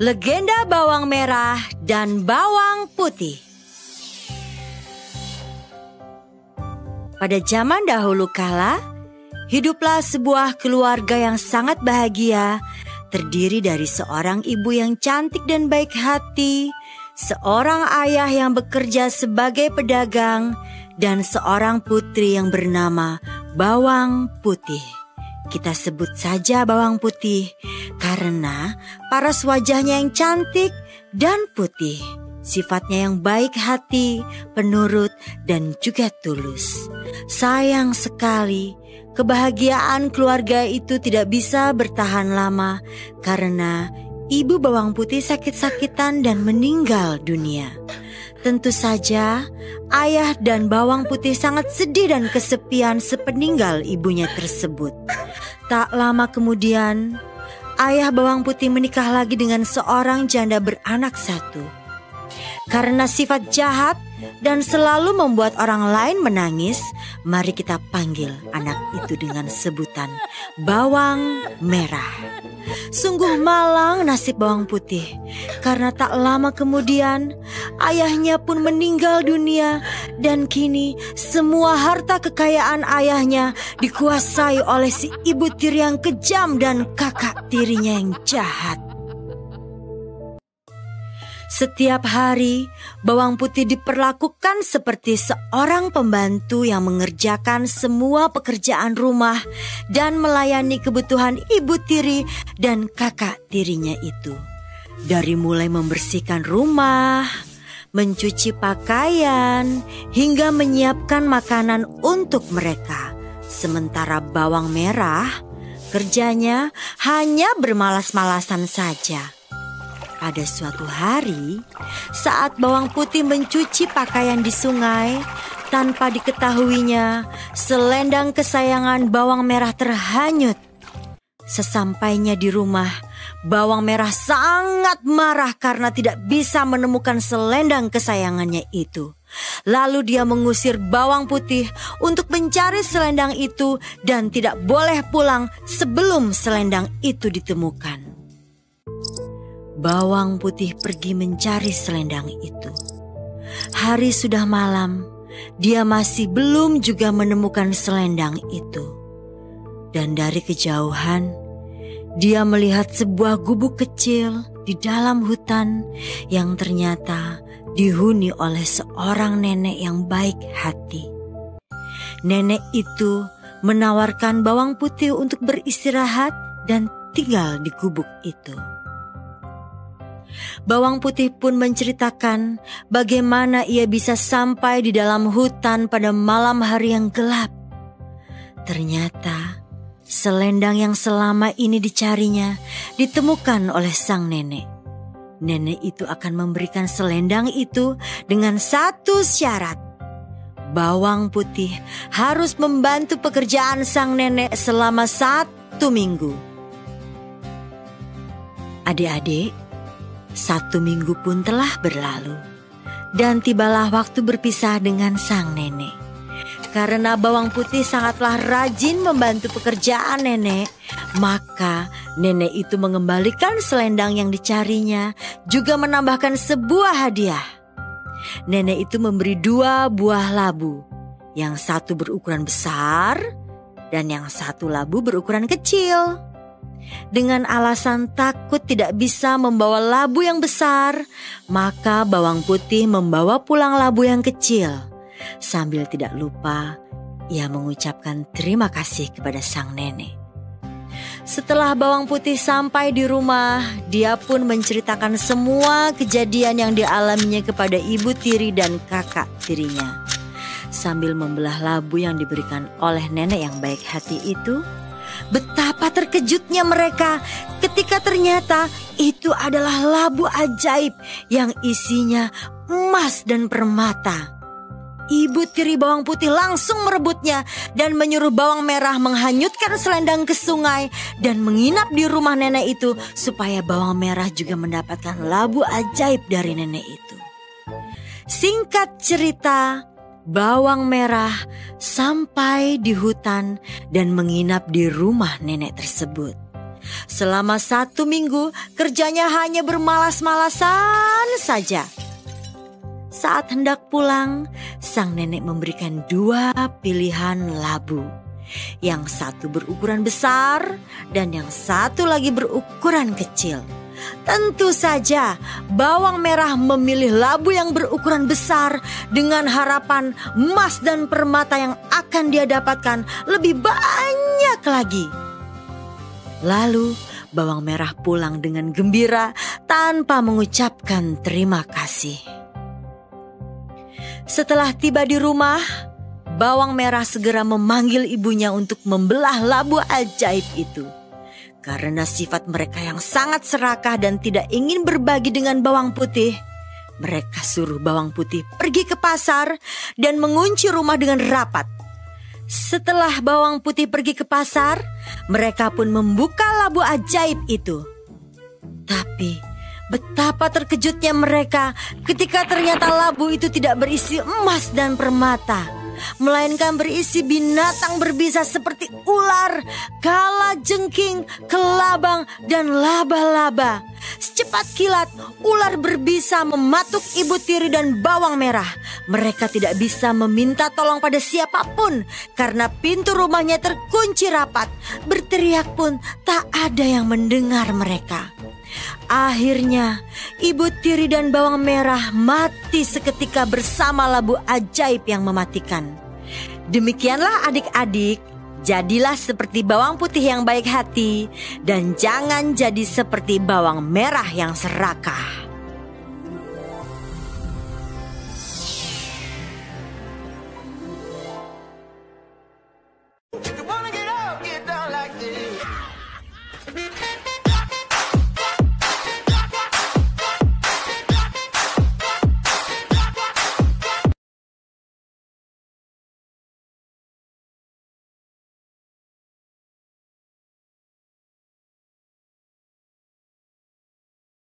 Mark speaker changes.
Speaker 1: Legenda bawang merah dan bawang putih. Pada zaman dahulu kala, hiduplah sebuah keluarga yang sangat bahagia, terdiri dari seorang ibu yang cantik dan baik hati, seorang ayah yang bekerja sebagai pedagang, dan seorang putri yang bernama Bawang Putih. Kita sebut saja Bawang Putih karena paras wajahnya yang cantik dan putih. Sifatnya yang baik hati, penurut, dan juga tulus. Sayang sekali, kebahagiaan keluarga itu tidak bisa bertahan lama karena ibu Bawang Putih sakit-sakitan dan meninggal dunia. Tentu saja, ayah dan Bawang Putih sangat sedih dan kesepian sepeninggal ibunya tersebut. Tak lama kemudian, ayah Bawang Putih menikah lagi dengan seorang janda beranak satu. Karena sifat jahat dan selalu membuat orang lain menangis, mari kita panggil anak itu dengan sebutan Bawang Merah. Sungguh malang nasib Bawang Putih, karena tak lama kemudian ayahnya pun meninggal dunia dan kini semua harta kekayaan ayahnya dikuasai oleh si ibu tiri yang kejam dan kakak tirinya yang jahat. Setiap hari, Bawang Putih diperlakukan seperti seorang pembantu yang mengerjakan semua pekerjaan rumah dan melayani kebutuhan ibu tiri dan kakak tirinya itu. Dari mulai membersihkan rumah, mencuci pakaian, hingga menyiapkan makanan untuk mereka. Sementara Bawang Merah, kerjanya hanya bermalas-malasan saja. Pada suatu hari, saat Bawang Putih mencuci pakaian di sungai, tanpa diketahuinya, selendang kesayangan Bawang Merah terhanyut. Sesampainya di rumah, Bawang Merah sangat marah karena tidak bisa menemukan selendang kesayangannya itu. Lalu dia mengusir Bawang Putih untuk mencari selendang itu dan tidak boleh pulang sebelum selendang itu ditemukan. Bawang Putih pergi mencari selendang itu. Hari sudah malam, dia masih belum juga menemukan selendang itu. Dan dari kejauhan, dia melihat sebuah gubuk kecil di dalam hutan yang ternyata dihuni oleh seorang nenek yang baik hati. Nenek itu menawarkan Bawang Putih untuk beristirahat dan tinggal di gubuk itu. Bawang Putih pun menceritakan bagaimana ia bisa sampai di dalam hutan pada malam hari yang gelap. Ternyata selendang yang selama ini dicarinya ditemukan oleh sang nenek. Nenek itu akan memberikan selendang itu dengan satu syarat. Bawang Putih harus membantu pekerjaan sang nenek selama 1 minggu. Adik-adik, 1 minggu pun telah berlalu, dan tibalah waktu berpisah dengan sang nenek. Karena Bawang Putih sangatlah rajin membantu pekerjaan nenek, maka nenek itu mengembalikan selendang yang dicarinya, juga menambahkan sebuah hadiah. Nenek itu memberi 2 buah labu, yang satu berukuran besar dan yang satu labu berukuran kecil. Dengan alasan takut tidak bisa membawa labu yang besar, maka Bawang Putih membawa pulang labu yang kecil. Sambil tidak lupa, ia mengucapkan terima kasih kepada sang nenek. Setelah Bawang Putih sampai di rumah, dia pun menceritakan semua kejadian yang dialaminya kepada ibu tiri dan kakak tirinya. Sambil membelah labu yang diberikan oleh nenek yang baik hati itu, betapa terkejutnya mereka ketika ternyata itu adalah labu ajaib yang isinya emas dan permata. Ibu tiri Bawang Putih langsung merebutnya dan menyuruh Bawang Merah menghanyutkan selendang ke sungai dan menginap di rumah nenek itu supaya Bawang Merah juga mendapatkan labu ajaib dari nenek itu. Singkat cerita, Bawang Merah sampai di hutan dan menginap di rumah nenek tersebut. Selama 1 minggu kerjanya hanya bermalas-malasan saja. Saat hendak pulang, sang nenek memberikan 2 pilihan labu. Yang satu berukuran besar dan yang satu lagi berukuran kecil. Tentu saja bawang merah memilih labu yang berukuran besar dengan harapan emas dan permata yang akan dia dapatkan lebih banyak lagi. Lalu bawang merah pulang dengan gembira tanpa mengucapkan terima kasih. Setelah tiba di rumah, bawang merah segera memanggil ibunya untuk membelah labu ajaib itu. Karena sifat mereka yang sangat serakah dan tidak ingin berbagi dengan bawang putih, mereka suruh bawang putih pergi ke pasar dan mengunci rumah dengan rapat. Setelah bawang putih pergi ke pasar, mereka pun membuka labu ajaib itu. Tapi betapa terkejutnya mereka ketika ternyata labu itu tidak berisi emas dan permata, melainkan berisi binatang berbisa seperti ular, kalajengking, kelabang, dan laba-laba. Secepat kilat, ular berbisa mematuk ibu tiri dan bawang merah. Mereka tidak bisa meminta tolong pada siapapun karena pintu rumahnya terkunci rapat. Berteriak pun tak ada yang mendengar mereka. Akhirnya, ibu tiri dan bawang merah mati seketika bersama labu ajaib yang mematikan. Demikianlah adik-adik, jadilah seperti bawang putih yang baik hati dan jangan jadi seperti bawang merah yang serakah.